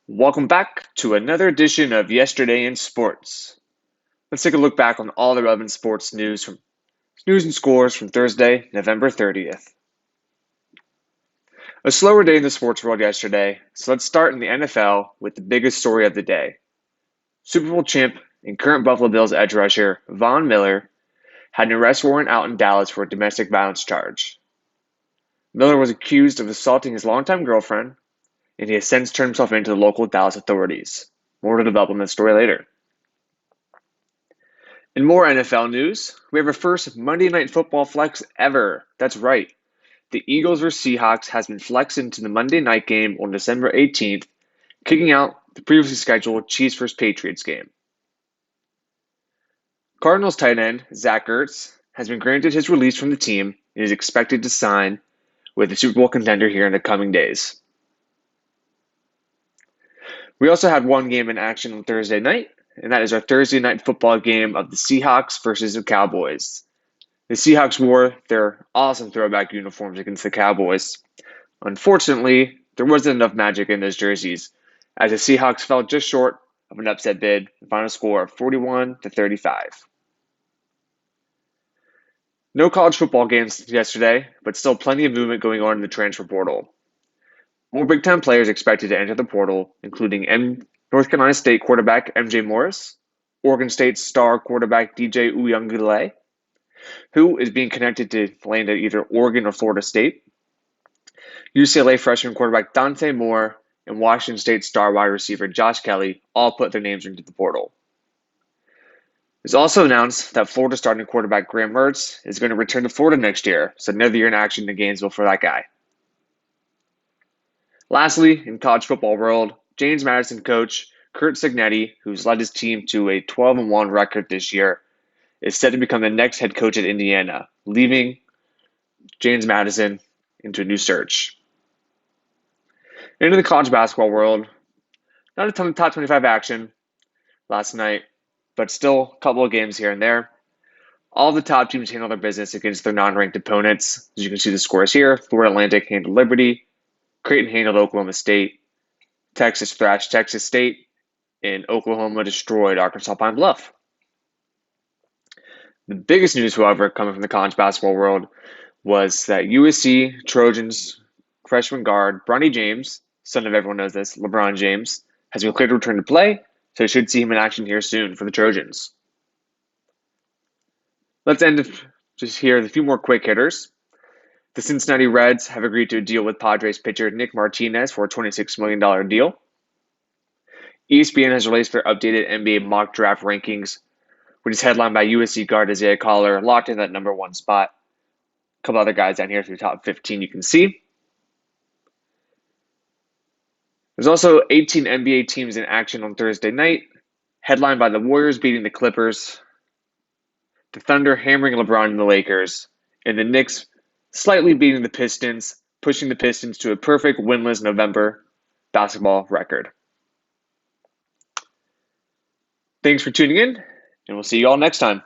Welcome back to another edition of Yesterday in Sports. Let's take a look back on all the relevant sports news and scores from Thursday, November 30th. A slower day in the sports world yesterday, so let's start in the NFL with the biggest story of the day. Super Bowl champ and current Buffalo Bills edge rusher Von Miller had an arrest warrant out in Dallas for a domestic violence charge. Miller was accused of assaulting his longtime girlfriend, and he has since turned himself in to the local Dallas authorities. More to develop on this story later. In more NFL news, we have our first Monday Night Football flex ever. That's right. The Eagles vs. Seahawks has been flexed into the Monday night game on December 18th, kicking out the previously scheduled Chiefs vs. Patriots game. Cardinals tight end Zach Ertz has been granted his release from the team and is expected to sign with the Super Bowl contender here in the coming days. We also had one game in action on Thursday night, and that is our Thursday night football game of the Seahawks versus the Cowboys. The Seahawks wore their awesome throwback uniforms against the Cowboys. Unfortunately, there wasn't enough magic in those jerseys, as the Seahawks fell just short of an upset bid, the final score of 41-35. No college football games yesterday, but still plenty of movement going on in the transfer portal. More Big Ten players expected to enter the portal, including North Carolina State quarterback MJ Morris, Oregon State star quarterback DJ Uyunglele, who is being connected to land at either Oregon or Florida State, UCLA freshman quarterback Dante Moore, and Washington State star wide receiver Josh Kelly all put their names into the portal. It was also announced that Florida starting quarterback Graham Mertz is going to return to Florida next year, so another year in action in Gainesville for that guy. Lastly, in college football world, James Madison coach Curt Cignetti, who's led his team to a 12-1 record this year, is set to become the next head coach at Indiana, leaving James Madison into a new search. Into the college basketball world, not a ton of top 25 action last night, but still a couple of games here and there. All the top teams handle their business against their non-ranked opponents. As you can see the scores here, Florida Atlantic handled Liberty, Creighton handled Oklahoma State, Texas thrashed Texas State, and Oklahoma destroyed Arkansas Pine Bluff. The biggest news, however, coming from the college basketball world was that USC Trojans freshman guard Bronny James, son of everyone knows this, LeBron James, has been cleared to return to play, so you should see him in action here soon for the Trojans. Let's end just here with a few more quick hitters. The Cincinnati Reds have agreed to a deal with Padres pitcher Nick Martinez for a $26 million deal. ESPN has released their updated NBA mock draft rankings, which is headlined by USC guard Isaiah Collier, locked in that number one spot. A couple other guys down here through the top 15 you can see. There's also 18 NBA teams in action on Thursday night, headlined by the Warriors beating the Clippers, the Thunder hammering LeBron and the Lakers, and the Knicks slightly beating the Pistons, pushing the Pistons to a perfect winless November basketball record. Thanks for tuning in, and we'll see you all next time.